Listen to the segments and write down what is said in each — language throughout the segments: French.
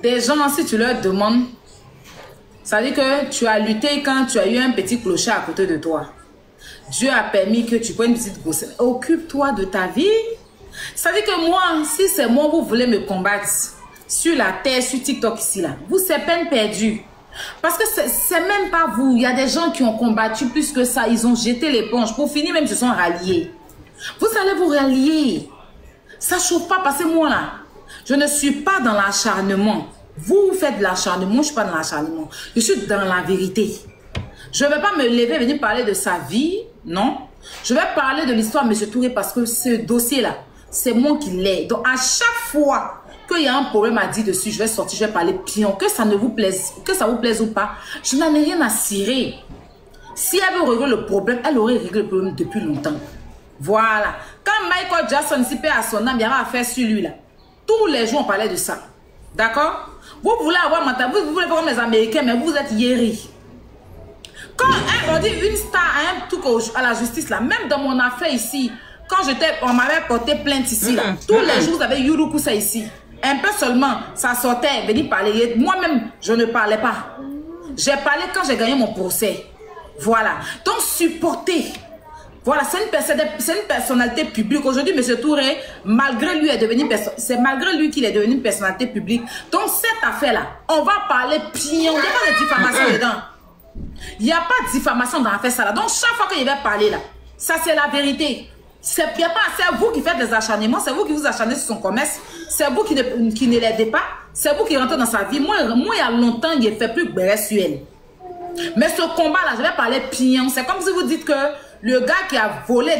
Des gens, si tu leur demandes, ça veut dire que tu as lutté quand tu as eu un petit clochard à côté de toi. Dieu a permis que tu prennes une petite grossesse. Occupe-toi de ta vie. Ça veut dire que moi, si c'est moi, vous voulez me combattre sur la terre, sur TikTok ici, là, vous, c'est peine perdue. Parce que c'est même pas vous. Il y a des gens qui ont combattu plus que ça. Ils ont jeté l'éponge. Pour finir, même, ils se sont ralliés. Vous allez vous rallier. Ça chauffe pas parce que moi, là, je ne suis pas dans l'acharnement. Vous faites de l'acharnement, je ne suis pas dans l'acharnement. Je suis dans la vérité. Je ne vais pas me lever et venir parler de sa vie, non. Je vais parler de l'histoire de M. Touré parce que ce dossier-là, c'est moi qui l'ai. Donc, à chaque fois qu'il y a un problème à dire dessus, je vais sortir, je vais parler pion. Que ça ne vous plaise, que ça vous plaise ou pas, je n'en ai rien à cirer. Si elle veut régler le problème, elle aurait réglé le problème depuis longtemps. Voilà. Quand Michael Jackson s'y perd à son âme, il y aura affaire sur lui là. Tous les jours, on parlait de ça. D'accord? Vous voulez avoir mental, vous voulez voir les Américains, mais vous êtes yéri. Quand on dit une star a un truc à la justice là, même dans mon affaire ici, quand on m'avait porté plainte ici là, tous les jours vous avez Yuruku ça ici. Un peu seulement, ça sortait, venir parler. Moi-même, je ne parlais pas. J'ai parlé quand j'ai gagné mon procès. Voilà. Donc supportez. Voilà, c'est une personnalité publique. Aujourd'hui, M. Touré, malgré lui, est devenu c'est malgré lui qu'il est devenu une personnalité publique. Donc, cette affaire-là, on va parler pion. Il n'y a pas de diffamation dedans. Il n'y a pas de diffamation dans l'affaire ça là. Donc, chaque fois qu'il va parler là, ça c'est la vérité. C'est vous qui faites des acharnements, c'est vous qui vous acharnez sur son commerce, c'est vous qui ne l'aidez pas, c'est vous qui rentrez dans sa vie. Moi, il y a longtemps, il ne fait plus que sur elle. Mais ce combat-là, je vais parler pion. C'est comme si vous dites que le gars qui a volé,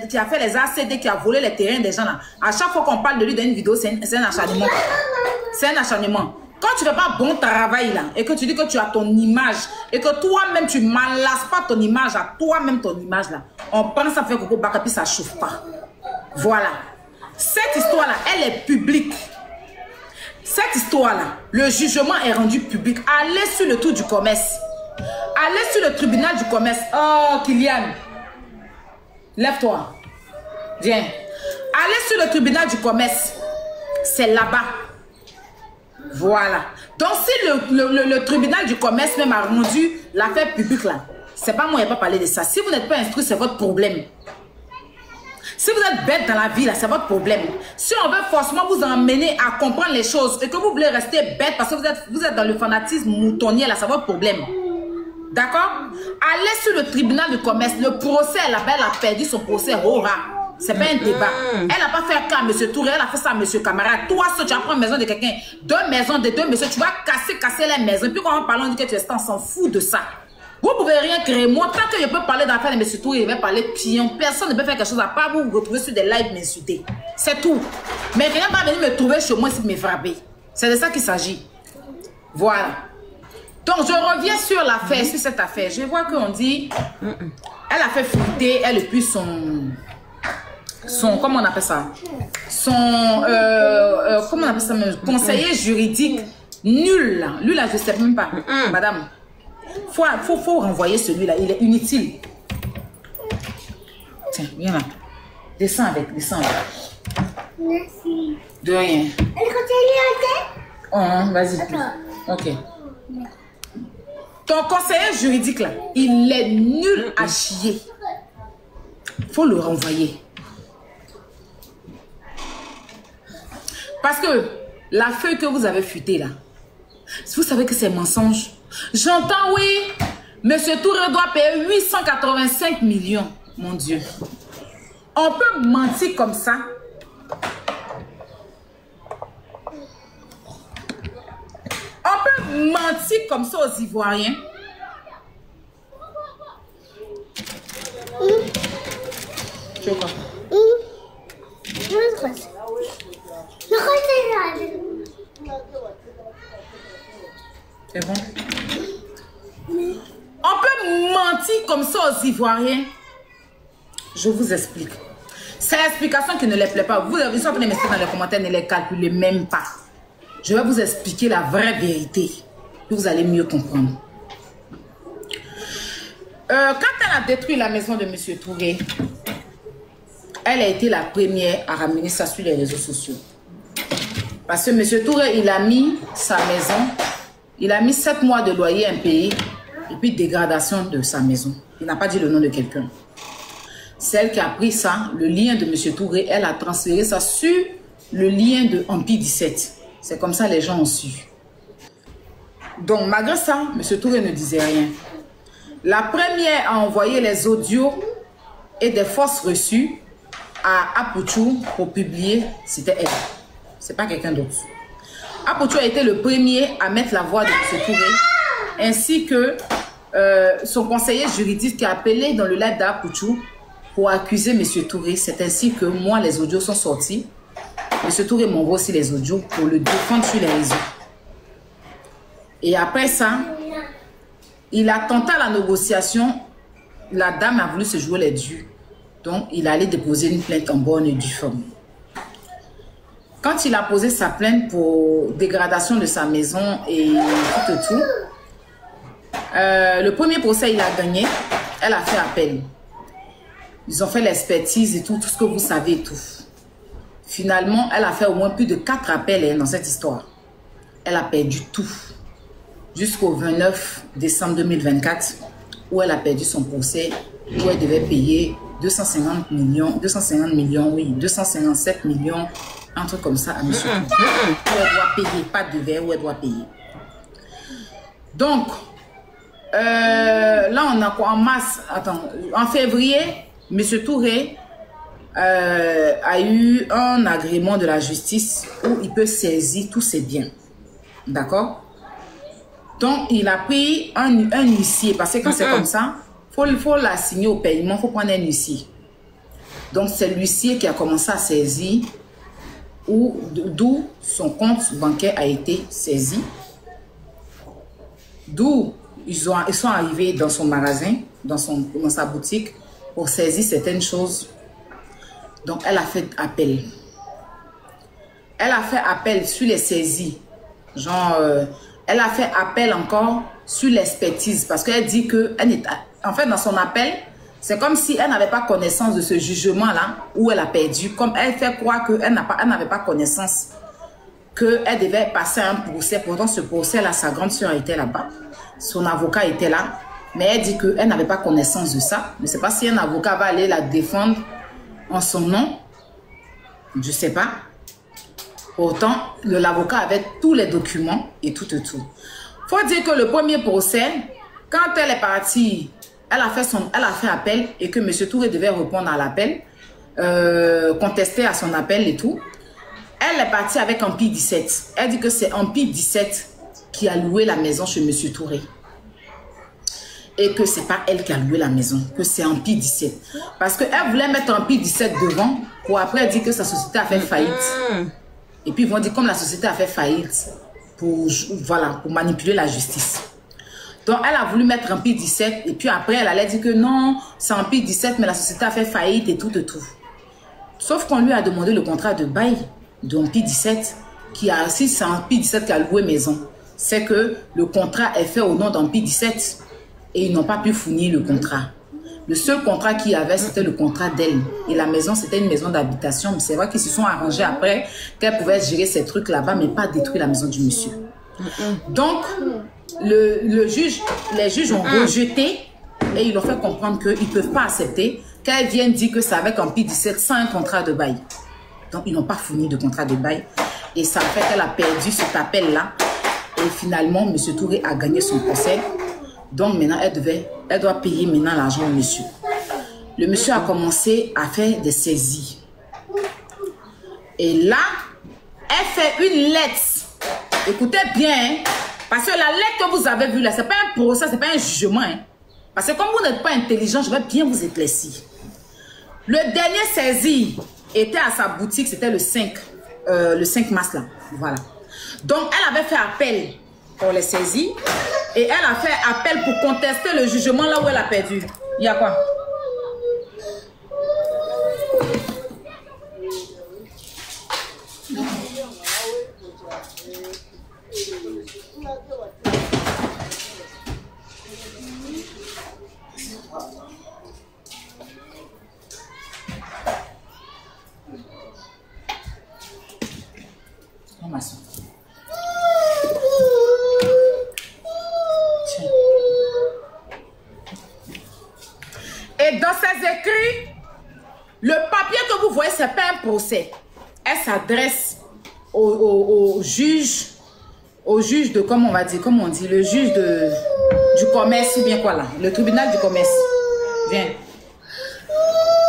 qui a fait les ACD, qui a volé les terrains des gens là, à chaque fois qu'on parle de lui dans une vidéo, c'est un acharnement. C'est un acharnement. Quand tu ne fais pas bon travail là, et que tu dis que tu as ton image, et que toi-même tu ne malasses pas ton image à toi-même ton image là, on pense à faire coco baka puis ça ne chauffe pas. Voilà. Cette histoire-là, elle est publique. Cette histoire-là, le jugement est rendu public. Allez sur le tour du commerce. Allez sur le tribunal du commerce. Oh, Kylian. Lève-toi. Viens. Allez sur le tribunal du commerce. C'est là-bas. Voilà. Donc, si le tribunal du commerce même a rendu l'affaire publique là, c'est pas moi qui n'ai pas parlé de ça. Si vous n'êtes pas instruit, c'est votre problème. Si vous êtes bête dans la vie là, c'est votre problème. Si on veut forcément vous emmener à comprendre les choses et que vous voulez rester bête parce que vous êtes dans le fanatisme moutonnier là, c'est votre problème. D'accord? Allez sur le tribunal du commerce. Le procès, elle a perdu son procès. C'est pas un débat. Elle n'a pas fait ça à M. Touré, elle a fait ça à M. Camarade. Toi, si tu apprends une maison de quelqu'un, deux maisons de deux messieurs, tu vas casser les maisons. Puis quand on parle, on dit que tu es on s'en fout de ça. Vous ne pouvez rien créer. Moi, tant que je peux parler d'affaires de M. Touré, il va parler pion. Personne ne peut faire quelque chose à part vous retrouver sur des lives m'insulter. C'est tout. Mais rien ne va venir me trouver chez moi et me frapper. C'est de ça qu'il s'agit. Voilà. Donc, je reviens sur l'affaire, sur cette affaire. Je vois qu'on dit, elle a fait fuiter, elle et puis son comment on appelle ça? Comment on appelle ça même? Conseiller juridique nul, là. Lui, là, je ne sais même pas. Madame, faut renvoyer celui-là, il est inutile. Tiens, viens là. Descends avec. Merci. De rien. Elle continue à Oh, vas-y. Ok. Ton conseiller juridique là, il est nul à chier. Faut le renvoyer. Parce que la feuille que vous avez fuitée là, vous savez que c'est mensonge. J'entends, oui, Monsieur Touré doit payer 885 millions. Mon Dieu. On peut mentir comme ça. On peut mentir comme ça aux Ivoiriens. Tu veux quoi? C'est bon? On peut mentir comme ça aux Ivoiriens. Je vous explique. C'est l'explication qui ne les plaît pas. Vous avez sorti les messages dans les commentaires, ne les calculez même pas. Je vais vous expliquer la vraie vérité. Vous allez mieux comprendre. Quand elle a détruit la maison de M. Touré, elle a été la première à ramener ça sur les réseaux sociaux. Parce que M. Touré, il a mis sa maison. Il a mis 7 mois de loyer impayé et puis dégradation de sa maison. Il n'a pas dit le nom de quelqu'un. C'est elle qui a pris ça, le lien de M. Touré, elle a transféré ça sur le lien de Empire 17. C'est comme ça les gens ont su. Donc malgré ça, M. Touré ne disait rien. La première à envoyer les audios et des fausses reçues à Apouchou pour publier, c'était elle. C'est pas quelqu'un d'autre. Apouchou a été le premier à mettre la voix de M. Touré, ainsi que son conseiller juridique qui a appelé dans le live d'Apouchou pour accuser M. Touré. C'est ainsi que moi, les audios sont sortis. M. Touré m'envoie aussi les audios pour le défendre sur les réseaux. Et après ça, il a tenté la négociation. La dame a voulu se jouer les dieux. Donc, il allait déposer une plainte en bonne et due forme. Quand il a posé sa plainte pour dégradation de sa maison et tout, le premier procès, il a gagné. Elle a fait appel. Ils ont fait l'expertise et tout ce que vous savez et tout. Finalement, elle a fait au moins plus de 4 appels dans cette histoire. Elle a perdu tout. Jusqu'au 29 décembre 2024, où elle a perdu son procès, où elle devait payer 257 millions, un truc comme ça à M. Touré. Où elle doit payer, pas de verre, où elle doit payer. Donc, là on a quoi en mars, en février, M. Touré a eu un agrément de la justice où il peut saisir tous ses biens. D'accord? Donc, il a pris un huissier, parce que quand c'est comme ça, il faut l'assigner au paiement, il faut prendre un huissier. Donc, c'est l'huissier qui a commencé à saisir, d'où son compte bancaire a été saisi, d'où ils sont arrivés dans son magasin, dans sa boutique, pour saisir certaines choses. Donc, elle a fait appel. Elle a fait appel sur les saisies. Genre, elle a fait appel encore sur l'expertise. Parce qu'elle dit que, en fait, dans son appel, c'est comme si elle n'avait pas connaissance de ce jugement-là où elle a perdu. Comme elle fait croire qu'elle n'avait pas connaissance qu'elle devait passer un procès. Pourtant, ce procès-là, sa grande soeur était là-bas. Son avocat était là. Mais elle dit qu'elle n'avait pas connaissance de ça. Je ne sais pas si un avocat va aller la défendre en son nom. Je ne sais pas. Pourtant, l'avocat avait tous les documents et tout. Faut dire que le premier procès, quand elle est partie, elle a fait appel et que M. Touré devait répondre à l'appel, contester à son appel et tout. Elle est partie avec Empire 17. Elle dit que c'est Empire 17 qui a loué la maison chez M. Touré. Et que c'est pas elle qui a loué la maison, que c'est Empire 17. Parce qu'elle voulait mettre Empire 17 devant pour après dire que sa société a fait faillite. Et puis ils vont dire comme la société a fait faillite pour manipuler la justice. Donc elle a voulu mettre Empire 17 et puis après elle allait dire que non, c'est Empire 17 mais la société a fait faillite et tout. Sauf qu'on lui a demandé le contrat de bail d'Empire 17 si c'est Empire 17 qui a loué maison. C'est que le contrat est fait au nom d'Empire 17 et ils n'ont pas pu fournir le contrat. Le seul contrat qu'il y avait, c'était le contrat d'elle. Et la maison, c'était une maison d'habitation. Mais c'est vrai qu'ils se sont arrangés après qu'elle pouvait gérer ces trucs là-bas, mais pas détruire la maison du monsieur. Donc, les juges ont rejeté et ils ont fait comprendre qu'ils ne peuvent pas accepter qu'elle vienne dire que c'est avec Empire 17 sans un contrat de bail. Donc, ils n'ont pas fourni de contrat de bail. Et ça a fait qu'elle a perdu cet appel-là. Et finalement, M. Touré a gagné son procès. Donc maintenant, elle doit payer maintenant l'argent au monsieur. Le monsieur a commencé à faire des saisies. Et là, elle fait une lettre. Écoutez bien, hein, parce que la lettre que vous avez vue là, ce n'est pas un procès, ce n'est pas un jugement. Hein. Parce que comme vous n'êtes pas intelligent, je vais bien vous éclaircir. Le dernier saisi était à sa boutique, c'était le 5 mars là. Voilà. Donc, elle avait fait appel pour les saisies. Et elle a fait appel pour contester le jugement là où elle a perdu. Il y a quoi? procès, elle s'adresse au juge de, comment on va dire, comment on dit, le juge du commerce ou bien quoi là, le tribunal du commerce. Viens.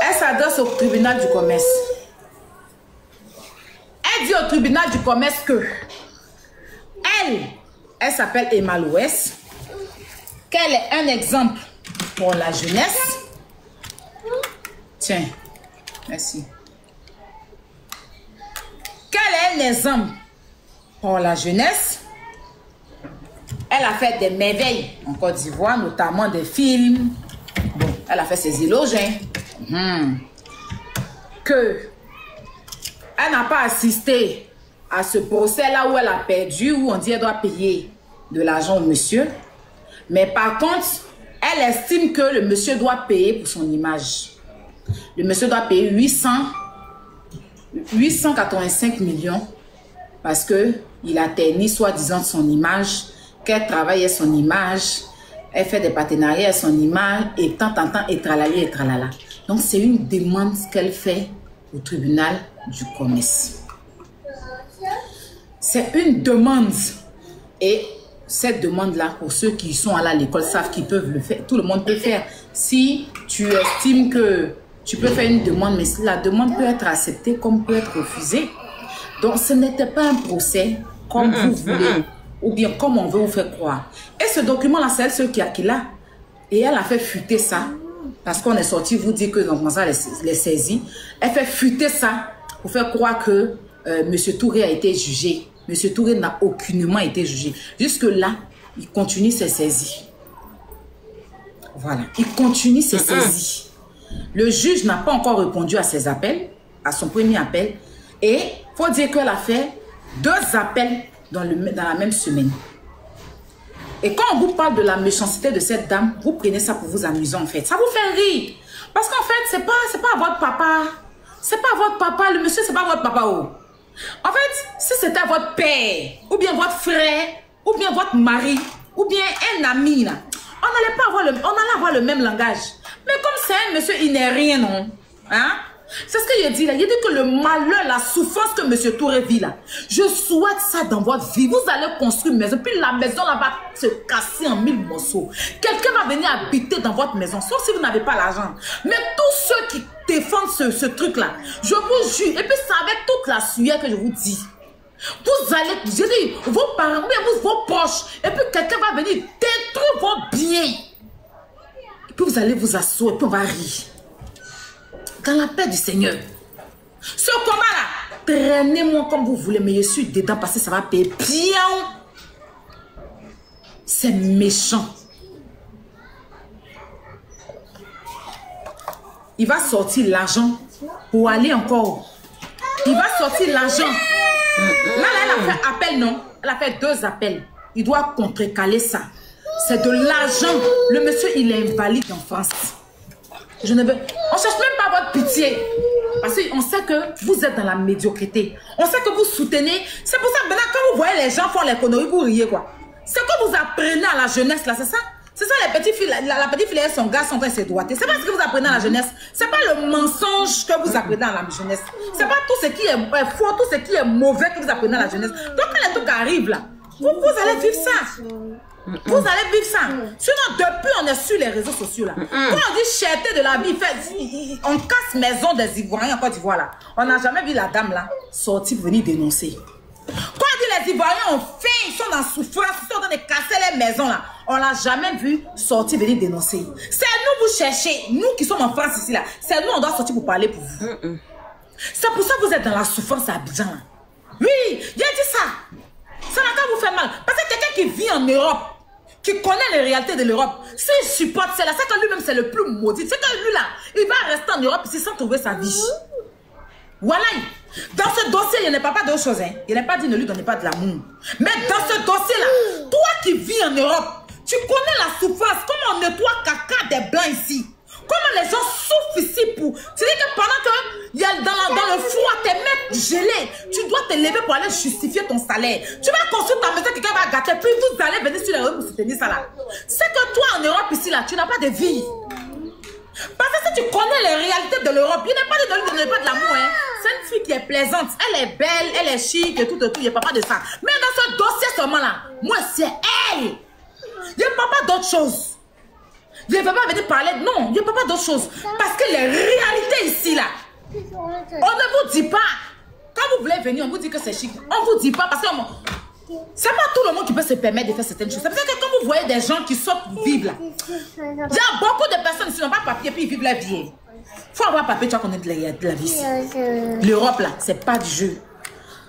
Elle s'adresse au tribunal du commerce. Elle dit au tribunal du commerce que elle s'appelle Emma Louès, qu'elle est un exemple pour la jeunesse. Tiens, merci. Qu'elle est un exemple pour la jeunesse. Elle a fait des merveilles en Côte d'Ivoire, notamment des films. Bon, elle a fait ses éloges. Que elle n'a pas assisté à ce procès-là où elle a perdu, où on dit qu'elle doit payer de l'argent au monsieur. Mais par contre, elle estime que le monsieur doit payer pour son image. Le monsieur doit payer 885 millions parce qu'il a terni soi-disant son image, qu'elle travaille à son image, elle fait des partenariats à son image, et tant, et tralali, et tralala. Donc, c'est une demande qu'elle fait au tribunal du commerce. C'est une demande. Et cette demande-là, pour ceux qui sont allés à l'école, savent qu'ils peuvent le faire. Tout le monde peut faire. Si tu estimes que tu peux faire une demande, mais la demande peut être acceptée comme peut être refusée. Donc, ce n'était pas un procès comme vous voulez, ou bien comme on veut vous faire croire. Et ce document-là, c'est elle seule qui l'a. Et elle a fait fuiter ça. Parce qu'on est sorti vous dire que donc, ça les saisit. Elle fait fuiter ça pour faire croire que M. Touré a été jugé. M. Touré n'a aucunement été jugé. Jusque-là, il continue ses saisies. Voilà. Il continue ses saisies. Le juge n'a pas encore répondu à ses appels, à son premier appel. Et il faut dire qu'elle a fait 2 appels dans la même semaine. Et quand on vous parle de la méchanceté de cette dame, vous prenez ça pour vous amuser en fait. Ça vous fait rire. Parce qu'en fait, c'est pas votre papa. C'est pas votre papa. Le monsieur, c'est pas votre papa. Oh. En fait, si c'était votre père, ou bien votre frère, ou bien votre mari, ou bien un ami, là, on allait avoir le même langage. Mais comme c'est un monsieur, il n'est rien, non? Hein? C'est ce qu'il a dit là. Il a dit que le malheur, la souffrance que M. Touré vit là, je souhaite ça dans votre vie. Vous allez construire une maison, puis la maison là va se casser en 1000 morceaux. Quelqu'un va venir habiter dans votre maison, sauf si vous n'avez pas l'argent. Mais tous ceux qui défendent ce truc là, je vous jure, et puis c'est avec toute la sueur que je vous dis. Vous allez, je dis, vos parents, vos proches, et puis quelqu'un va venir détruire vos biens. Et puis vous allez vous asseoir, et puis on va rire. Dans la paix du Seigneur. Ce combat-là, traînez-moi comme vous voulez, mais je suis dedans parce que ça va payer bien. C'est méchant. Il va sortir l'argent pour aller encore. Il va sortir l'argent. Là, elle a fait appel, non? Elle a fait 2 appels. Il doit contrecaler ça. C'est de l'argent. Le monsieur, il est invalide en France. On ne cherche même pas votre pitié. Parce qu'on sait que vous êtes dans la médiocrité. On sait que vous soutenez. C'est pour ça que maintenant, quand vous voyez les gens faire les conneries, vous riez quoi. C'est que vous apprenez à la jeunesse là, c'est ça? C'est ça les petites filles, la petite fille et son gars sont en train de se droiter. C'est pas ce que vous apprenez à la jeunesse. C'est pas le mensonge que vous apprenez à la jeunesse. C'est pas tout ce qui est faux, tout ce qui est mauvais que vous apprenez à la jeunesse. Donc quand les trucs arrivent là, vous allez vivre ça. Vous allez vivre ça. Sinon, depuis, on est sur les réseaux sociaux là. Quand on dit cherté de la vie, on casse maison des Ivoiriens en Côte d'Ivoire là. On n'a jamais vu la dame là sortir venir dénoncer. Quand on dit les Ivoiriens ont faim, ils sont dans souffrance, ils sont en train de casser les maisons là. On l'a jamais vu sortir venir dénoncer. C'est nous vous cherchez, nous qui sommes en France ici là. C'est nous on doit sortir pour parler pour vous. C'est pour ça que vous êtes dans la souffrance à Abidjan là. Oui, j'ai dit ça. Ça n'a qu'à vous faire mal. Parce que quelqu'un qui vit en Europe, qui connaît les réalités de l'Europe, s'il supporte cela, c'est que lui-même c'est le plus maudit. C'est que lui là, il va rester en Europe ici sans trouver sa vie. Voilà. Dans ce dossier, il n'y a pas d'autre chose. Hein. Il n'a pas dit ne lui donnez pas de l'amour. Mais dans ce dossier-là, toi qui vis en Europe, tu connais la souffrance. Comment on nettoie caca des blancs ici. Comment les gens souffrent ici pour... C'est-à-dire que pendant que il y a dans le froid, tes mains gelées, tu dois te lever pour aller justifier ton salaire. Tu vas construire ta maison, quelqu'un va gâter, puis vous allez venir sur les rues pour soutenir ça là. C'est que toi en Europe ici là, tu n'as pas de vie. Parce que si tu connais les réalités de l'Europe, il n'est pas de lui donner pas de l'amour. Hein. c'est une fille qui est plaisante. Elle est belle, elle est chic et tout, il n'y a pas de ça. Mais dans ce dossier seulement là, moi, c'est elle. Il n'y a pas d'autre chose. Je ne vais pas venir parler. Non, il n'y a pas d'autre chose. Parce que les réalités ici, là, on ne vous dit pas. Quand vous voulez venir, on vous dit que c'est chic. On ne vous dit pas parce que c'est pas tout le monde qui peut se permettre de faire certaines choses. C'est pour ça que quand vous voyez des gens qui sortent vivre là, il y a beaucoup de personnes qui n'ont pas de papier puis ils vivent la vie. Il faut avoir papier, tu vas connaître de la vie. L'Europe là, c'est pas du jeu.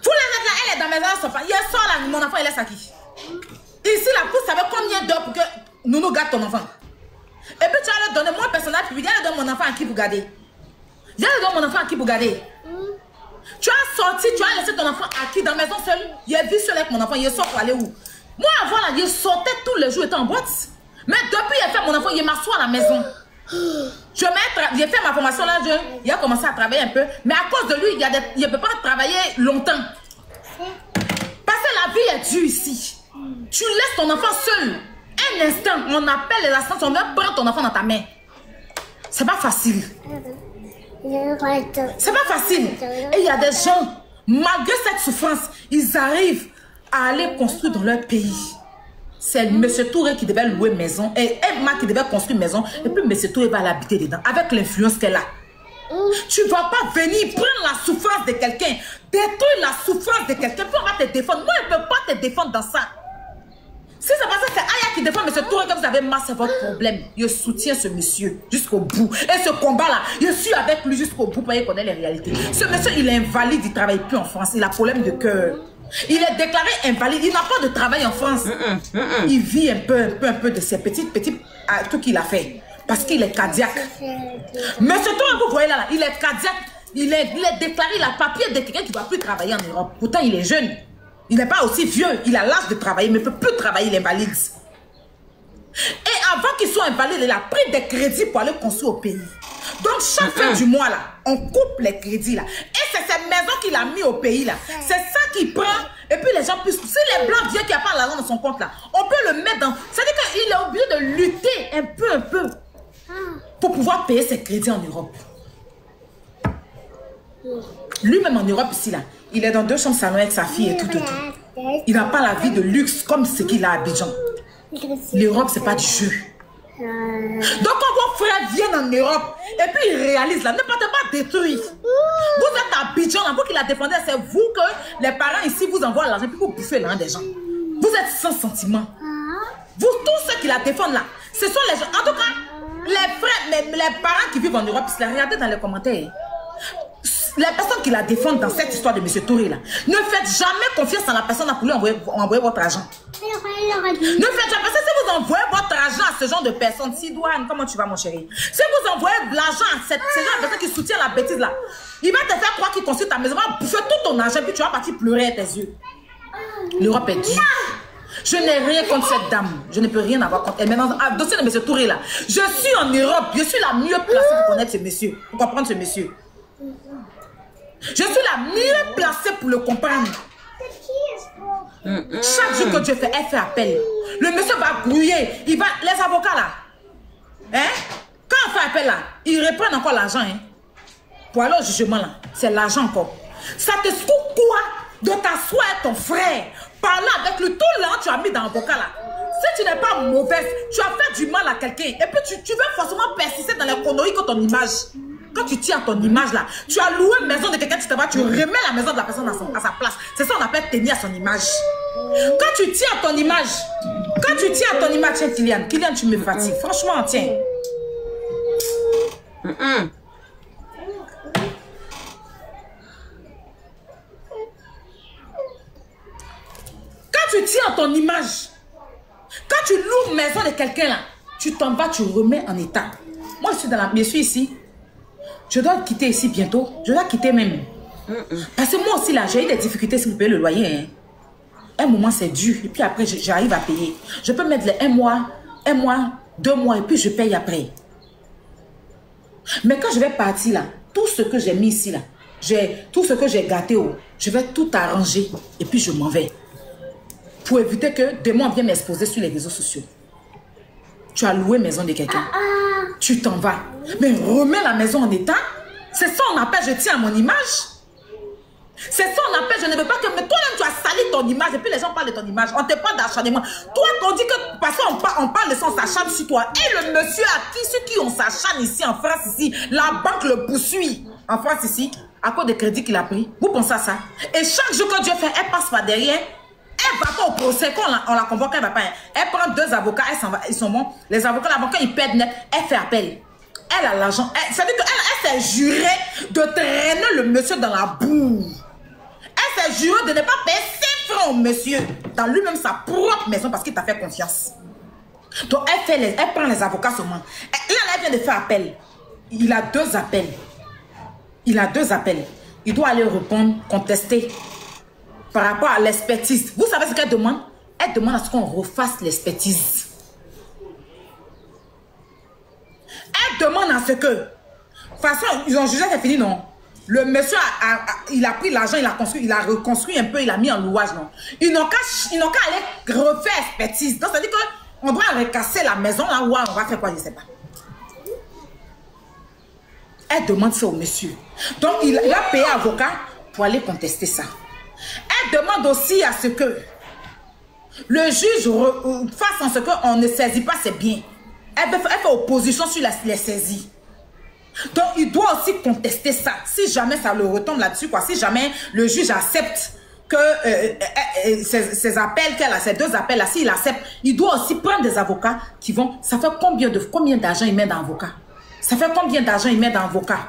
Tous les autres là, elle est dans la maison, hier soir là, mon enfant il laisse à qui? Ici là, vous savez combien d'heures pour que Nounou garde ton enfant? Et puis tu vas leur donner, moi personnellement, puis je donne mon enfant à qui vous gardez. Je donne mon enfant à qui vous gardez. Tu as sorti, tu as laissé ton enfant à qui dans la maison seule? Il a vu seul avec mon enfant, il sort pour aller où? Moi avant là, il sortait tous les jours, il était en boîte. Mais depuis il a fait mon enfant, il m'assoit à la maison. J'ai fait ma formation là, il a commencé à travailler un peu. Mais à cause de lui, il ne peut pas travailler longtemps. Parce que la vie est dure ici. Tu laisses ton enfant seul. Un instant, on appelle les assistantes, on vient prendre ton enfant dans ta main. C'est pas facile. C'est pas facile. Et il y a des gens, malgré cette souffrance, ils arrivent à aller construire dans leur pays. C'est M. Touré qui devait louer maison et Emma qui devait construire maison. Et puis M. Touré va l'habiter dedans avec l'influence qu'elle a. Tu ne vas pas venir prendre la souffrance de quelqu'un, détruire la souffrance de quelqu'un pour te défendre. Moi, je ne peux pas te défendre dans ça. Si c'est pas ça, c'est Aya qui défend M. Touré comme vous avez mal, c'est votre problème. Je soutiens ce monsieur jusqu'au bout. Et ce combat-là, je suis avec lui jusqu'au bout pour qu'il connaisse les réalités. Ce monsieur, il est invalide, il ne travaille plus en France. Il a problème de cœur. Il est déclaré invalide. Il n'a pas de travail en France. Il vit un peu de ces petits trucs qu'il a fait. Parce qu'il est cardiaque. Monsieur Touré, vous voyez là, il est cardiaque. Il est déclaré, il a papier de quelqu'un qui ne va plus travailler en Europe. Pourtant, il est jeune. Il n'est pas aussi vieux. Il a l'âge de travailler, mais il ne peut plus travailler, il est invalide. Et avant qu'il soit invalide, il a pris des crédits pour aller construire au pays. Donc, chaque fin du mois, là, on coupe les crédits, là. Et c'est cette maison qu'il a mis au pays, là. C'est ça qu'il prend. Et puis, les gens puissent... Si les Blancs viennent qui a pas l'argent dans son compte, là, on peut le mettre dans... C'est-à-dire qu'il est obligé de lutter un peu, pour pouvoir payer ses crédits en Europe. Lui-même en Europe, ici, là, il est dans 2 chambres salon avec sa fille et tout. Il n'a pas la vie de luxe comme ce qu'il a à Abidjan. L'Europe, c'est pas du jeu. Donc, quand vos frères viennent en Europe et puis ils réalisent là, ne partez pas détruire. Vous êtes à Abidjan, là, vous qui la défendez, c'est vous que les parents ici vous envoient l'argent puis vous bouffez l'argent des gens. Vous êtes sans sentiment. Vous, tous ceux qui la défendent là, ce sont les gens. En tout cas, les frères, les parents qui vivent en Europe, regardez dans les commentaires. Les personnes qui la défendent dans cette histoire de M. Touré là, ne faites jamais confiance à la personne pour lui envoyer votre argent. Ne faites jamais ça. Si vous envoyez votre argent à ce genre de personnes, Sidouane, comment tu vas mon chéri? Si vous envoyez de l'argent à ce genre de personne qui soutient la bêtise là, il va te faire croire qu'il construit ta maison, il va bouffer tout ton argent puis tu vas partir pleurer à tes yeux. L'Europe est dure. Je n'ai rien contre cette dame. Je ne peux rien avoir contre elle. Maintenant, à dossier de M. Touré là, je suis en Europe. Je suis la mieux placée pour connaître ce monsieur, pour comprendre ce monsieur. Je suis la mieux placée pour le comprendre. Chaque jour que Dieu fait, elle fait appel. Le monsieur va grouiller. Il va, les avocats là, hein? Quand on fait appel là, ils reprennent encore l'argent. Hein? Pour aller au jugement là, c'est l'argent encore. Ça te fout quoi de t'asseoir avec ton frère, parler avec lui tout le temps tu as mis dans l'avocat là. Si tu n'es pas mauvaise, tu as fait du mal à quelqu'un. Et puis tu veux forcément persister dans les conneries que ton image. Quand tu tiens ton image là, tu as loué une maison de quelqu'un, tu te vas, tu remets la maison de la personne à sa place. C'est ça qu'on appelle tenir à son image. Quand tu tiens à ton image, tiens Kylian, tu me fatigues. Franchement, tiens. Quand tu tiens à ton image, quand tu loues une maison de quelqu'un là, tu t'en vas, tu remets en état. Moi, je suis ici. Je dois quitter ici bientôt. Je dois quitter même. Parce que moi aussi, là, j'ai eu des difficultés si vous payez le loyer. Hein. Un moment, c'est dur. Et puis après, j'arrive à payer. Je peux mettre les 1 mois, 2 mois, et puis je paye après. Mais quand je vais partir, là, tout ce que j'ai mis ici, là, tout ce que j'ai gâté, je vais tout arranger. Et puis, je m'en vais. Pour éviter que demain, on vienne m'exposer sur les réseaux sociaux. Tu as loué maison de quelqu'un. Tu t'en vas. Mais remets la maison en état. C'est ça on appelle je tiens à mon image. C'est ça on appelle, je ne veux pas que... Mais toi-même, tu as sali ton image et puis les gens parlent de ton image. On te parle d'acharnement. Toi, on dit que... Parce qu'on parle de ça, on s'acharne sur toi. Et le monsieur à qui, ceux qui ont s'acharne ici en France, ici, la banque le poursuit. En France, ici, à cause des crédits qu'il a pris. Vous pensez à ça? Et chaque jour que Dieu fait, elle passe par derrière. Elle va pas au procès. Quand on la convoque, elle va pas. Elle prend 2 avocats, elle s'en va, ils sont bons. Les avocats, l'avocat, ils perdent net. Elle fait appel. Elle a l'argent. Ça veut dire qu'elle s'est jurée de traîner le monsieur dans la boue. Elle s'est jurée de ne pas payer 5 francs au monsieur dans lui-même sa propre maison parce qu'il t'a fait confiance. Donc elle prend les avocats seulement. Là, elle vient de faire appel. Il a 2 appels. Il a 2 appels. Il doit aller répondre, contester par rapport à l'expertise. Vous savez ce qu'elle demande? Elle demande à ce qu'on refasse l'expertise. Elle demande à ce que... De toute façon, ils ont jugé, c'est fini, non? Le monsieur, il a pris l'argent, il a reconstruit un peu, il a mis en louage, non? Ils n'ont qu'à aller refaire l'expertise. Donc, ça veut dire qu'on doit recasser la maison, là, où on va faire quoi, je ne sais pas. Elle demande ça au monsieur. Donc, il a payé avocat pour aller contester ça. Elle demande aussi à ce que le juge fasse en ce qu'on ne saisit pas ses biens. Elle fait opposition sur les saisies. Donc, il doit aussi contester ça. Si jamais ça le retombe là-dessus, quoi. Si jamais le juge accepte que ces appels qu'elle a, ces 2 appels-là, s'il accepte, il doit aussi prendre des avocats qui vont... Ça fait combien d'argent il met dans l'avocat? Ça fait combien d'argent il met dans l'avocat?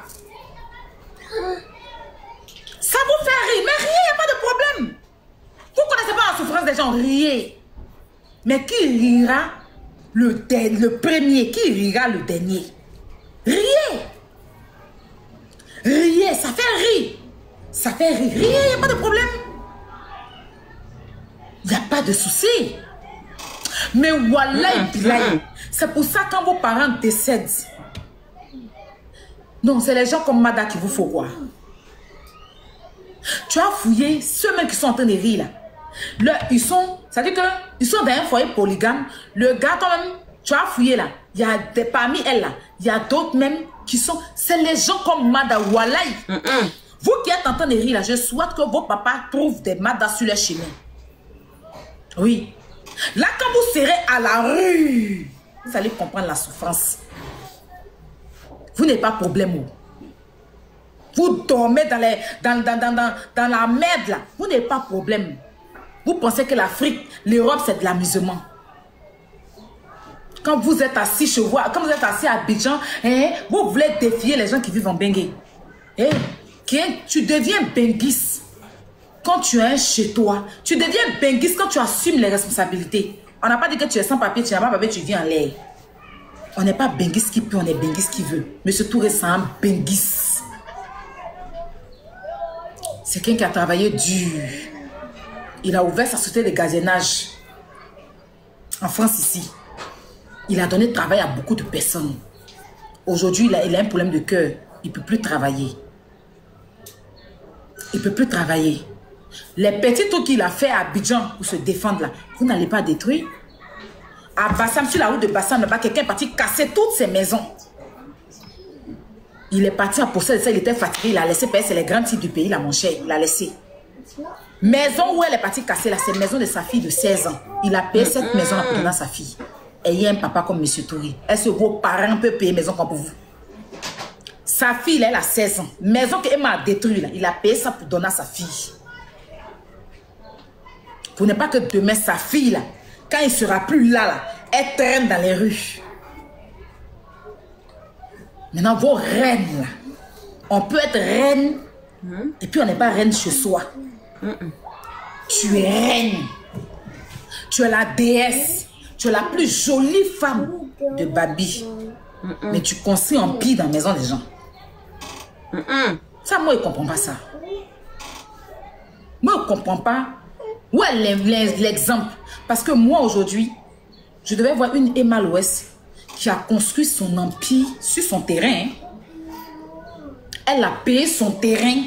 Ça vous fait rire, mais riez, il n'y a pas de problème. Vous ne connaissez pas la souffrance des gens, riez. Mais qui rira le premier? Qui rira le dernier? Riez. Riez, ça fait rire. Ça fait rire. Riez, il n'y a pas de problème. Il n'y a pas de souci. Mais voilà, c'est pour ça quand vos parents décèdent. Non, c'est les gens comme Mada qu'il vous faut quoi. Tu as fouillé ceux mêmes qui sont en train de rire là. Ça veut dire qu'ils sont dans un foyer polygame. Le gars quand même, tu as fouillé là. Il y a parmi elles là, il y a d'autres même qui sont... C'est les gens comme Mada Walai. Vous qui êtes en train de rire là, je souhaite que vos papas trouvent des Mada sur leur chemin. Oui. Là quand vous serez à la rue, vous allez comprendre la souffrance. Vous n'avez pas de problème. Vous dormez dans la merde là. Vous n'avez pas de problème. Vous pensez que l'Afrique, l'Europe, c'est de l'amusement. Quand vous êtes assis chez vous, quand vous êtes assis à Abidjan, vous voulez défier les gens qui vivent en Bengue. Tu deviens benguis quand tu es chez toi. Tu deviens benguis quand tu assumes les responsabilités. On n'a pas dit que tu es sans papier, tu n'as pas papier, tu vis en l'air. On n'est pas benguis qui peut, on est benguis qui veut. Monsieur Touré, c'est un benguis. C'est quelqu'un qui a travaillé dur. Il a ouvert sa société de gazonnage en France ici. Il a donné travail à beaucoup de personnes. Aujourd'hui, il a un problème de cœur. Il ne peut plus travailler. Il ne peut plus travailler. Les petits trucs qu'il a fait à Abidjan pour se défendre là, vous n'allez pas détruire. À Bassam, sur la route de Bassam, là-bas, quelqu'un est parti casser toutes ses maisons. Il est parti en possession de ça, il était fatigué, il a laissé payer, c'est les grands types du pays, là, mon cher, il a laissé. Maison où elle est partie casser, là, c'est la maison de sa fille de 16 ans. Il a payé cette maison-là pour donner à sa fille. Ayez un papa comme M. Touré. Est-ce que vos parents peuvent payer maison comme pour vous? Sa fille, là, elle a 16 ans. Maison qu'elle m'a détruite, là, il a payé ça pour donner à sa fille. Pour ne pas que demain, sa fille, là, quand il ne sera plus là, elle traîne dans les rues. Maintenant, vos reines, là, on peut être reine, et puis on n'est pas reine chez soi. Tu es reine. Tu es la déesse. Tu es la plus jolie femme de Babi. Mais tu construis en pire dans la maison des gens. Ça, moi, je ne comprends pas ça. Moi, je ne comprends pas. Où est l'exemple? Parce que moi, aujourd'hui, je devais voir une Emma Louest qui a construit son empire sur son terrain. Elle a payé son terrain.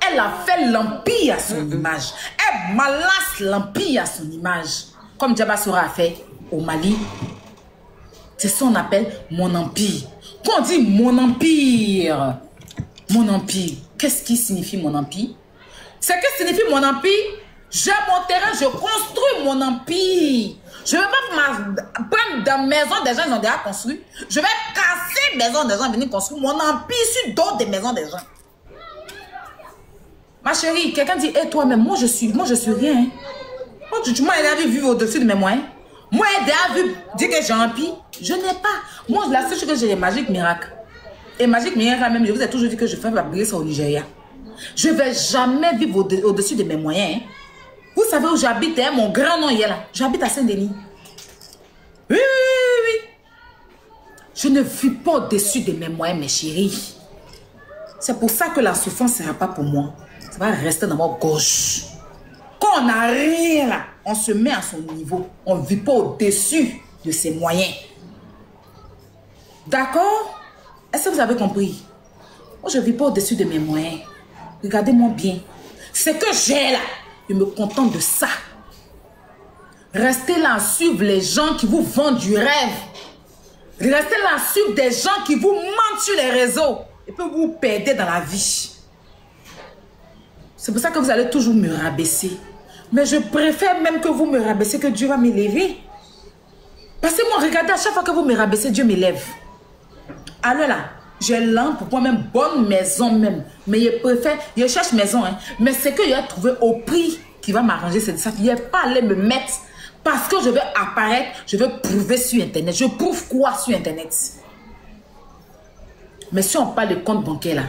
Elle a fait l'empire à son image. Elle malasse l'empire à son image. Comme Diabasoura a fait au Mali. C'est ça qu'on appelle mon empire. Quand on dit mon empire, qu'est-ce qui signifie mon empire? C'est que signifie mon empire? J'ai mon terrain, je construis mon empire. Je ne vais pas prendre des maisons des gens qui ont déjà construit. Je vais casser les maisons des gens et venir construire mon empire sur d'autres des maisons des gens. Ma chérie, quelqu'un dit, hé, toi-même, moi je suis rien. Moi, tu m'as déjà vu vivre au-dessus de mes moyens. Moi, j'ai déjà vu dire que j'ai un empire. Je n'ai pas. Moi, la seule chose que j'ai, les magiques miracles. Et magique miracle, même, je vous ai toujours dit que je fais fabriquer ça au Nigeria. Je ne vais jamais vivre au-dessus de mes moyens. Hein. Vous savez où j'habite, hein? Mon grand nom est là. J'habite à Saint-Denis. Oui. Je ne vis pas au-dessus de mes moyens, mes chéris. C'est pour ça que la souffrance ne sera pas pour moi. Ça va rester dans ma gauche. Quand on n'a rien là, on se met à son niveau. On ne vit pas au-dessus de ses moyens. D'accord? Est-ce que vous avez compris? Moi, je ne vis pas au-dessus de mes moyens. Regardez-moi bien. Ce que j'ai là, je me contente de ça. Restez là à suivre les gens qui vous vendent du rêve. Restez là à suivre des gens qui vous mentent sur les réseaux. Et puis vous perdez dans la vie. C'est pour ça que vous allez toujours me rabaisser. Mais je préfère même que vous me rabaissez que Dieu va m'élever. Parce que moi, regardez, à chaque fois que vous me rabaissez, Dieu m'élève. Alors là, j'ai l'âme pour moi-même, bonne maison même. Mais je préfère, je cherche maison. Hein. Mais c'est que j'ai trouvé au prix qui va m'arranger, c'est ça. Je n'ai pas allé me mettre parce que je veux apparaître, je veux prouver sur Internet. Je prouve quoi sur Internet? Mais si on parle de compte bancaire là,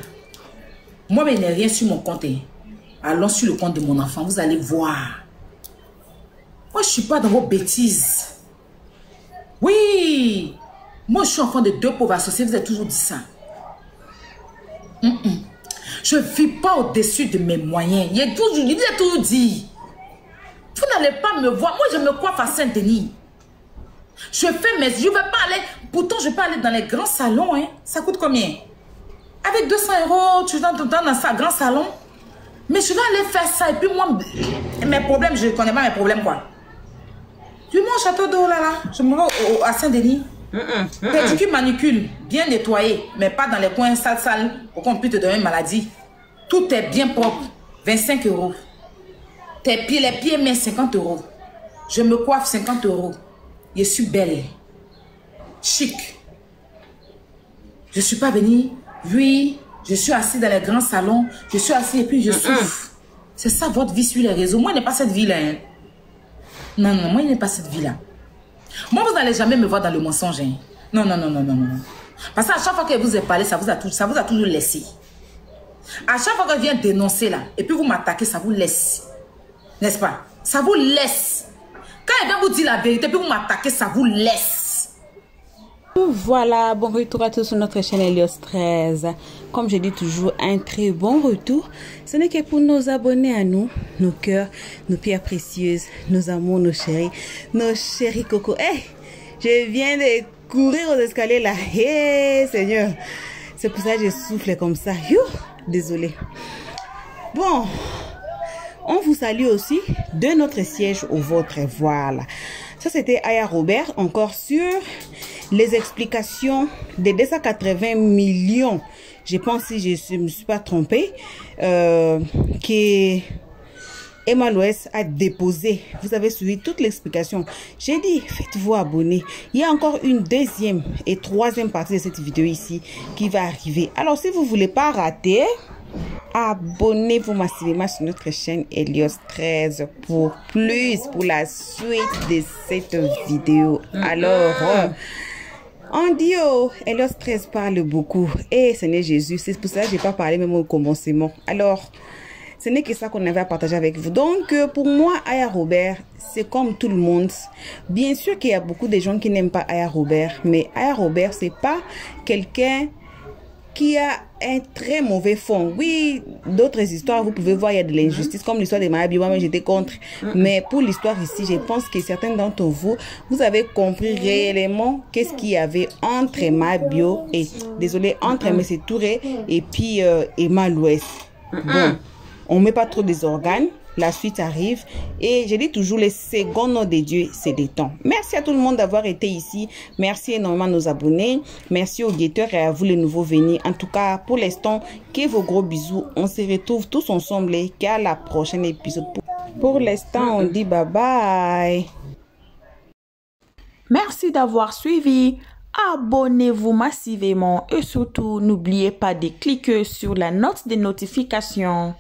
moi, je n'ai rien sur mon compte. Hein. Allons sur le compte de mon enfant, vous allez voir. Moi, je ne suis pas dans vos bêtises. Oui! Moi, je suis enfant de 2 pauvres associés, vous avez toujours dit ça. Je ne vis pas au-dessus de mes moyens. Il vous a toujours dit. Vous n'allez pas me voir. Moi, je me coiffe à Saint-Denis. Je fais mes... Je ne vais pas aller... Pourtant, je peux aller dans les grands salons. Hein. Ça coûte combien? Avec 200 €, tu vas dans un grand salon. Mais je vais aller faire ça. Et puis moi, mes problèmes, je ne connais pas mes problèmes, quoi. Tu montes au château d'eau, là. Je me vais à Saint-Denis. Pédicure, manicule, bien nettoyé, mais pas dans les coins sales pour qu'on puisse te donner une maladie. Tout est bien propre, 25 €. Tes pieds, les pieds, mais 50 €. Je me coiffe 50 €. Je suis belle, chic. Je ne suis pas venue, oui, je suis assise dans les grands salons, je suis assise et puis je souffre. C'est ça votre vie sur les réseaux. Moi, je n'ai pas cette vie-là. Hein. Non, moi, je n'ai pas cette vie-là. Moi, vous n'allez jamais me voir dans le mensonge. Hein. Non. Parce qu'à chaque fois que vous avez parlé, ça vous a toujours laissé. À chaque fois que je viens dénoncer là, et puis vous m'attaquez, ça vous laisse. N'est-ce pas? Ça vous laisse. Quand je viens vous dire la vérité, puis vous m'attaquez, ça vous laisse. Voilà, bon retour à tous sur notre chaîne Elios 13. Comme je dis toujours, un très bon retour. Ce n'est que pour nos abonnés à nous, nos cœurs, nos pierres précieuses, nos amours, nos chéris coco. Hey, je viens de courir aux escaliers là. Hey, Seigneur. C'est pour ça que je souffle comme ça. Désolé. Bon, on vous salue aussi de notre siège au vôtre. Voilà. Ça, c'était Aya Robert, encore sur les explications des 280 millions. Je pense, si je ne me suis pas trompée, que Emma Loès a déposé. Vous avez suivi toute l'explication. J'ai dit, faites-vous abonner. Il y a encore une deuxième et troisième partie de cette vidéo ici qui va arriver. Alors, si vous ne voulez pas rater, abonnez-vous massivement sur notre chaîne Elios 13 pour la suite de cette vidéo. Alors, on dit, Elios 13 parle beaucoup. Et Seigneur Jésus, c'est pour ça que je n'ai pas parlé même au commencement. Alors, ce n'est que ça qu'on avait à partager avec vous. Donc, pour moi, Aya Robert, c'est comme tout le monde. Bien sûr qu'il y a beaucoup de gens qui n'aiment pas Aya Robert. Mais Aya Robert, c'est pas quelqu'un qui a un très mauvais fond. Oui, d'autres histoires, vous pouvez voir, il y a de l'injustice, comme l'histoire de Maya Bio, moi j'étais contre. Mais pour l'histoire ici, je pense que certains d'entre vous, vous avez compris réellement qu'est-ce qu'il y avait entre Maya Bio et, désolé, entre M. Touré et puis Emma Loès. Bon, on met pas trop des organes. la suite arrive. Et je dis toujours, les secondes noms de Dieu, c'est des temps. Merci à tout le monde d'avoir été ici. Merci énormément à nos abonnés. Merci aux guetteurs et à vous les nouveaux venus. En tout cas, pour l'instant, que vos gros bisous. On se retrouve tous ensemble et qu'à la prochaine épisode. Pour l'instant, on dit bye bye. Merci d'avoir suivi. Abonnez-vous massivement et surtout, n'oubliez pas de cliquer sur la note de notification.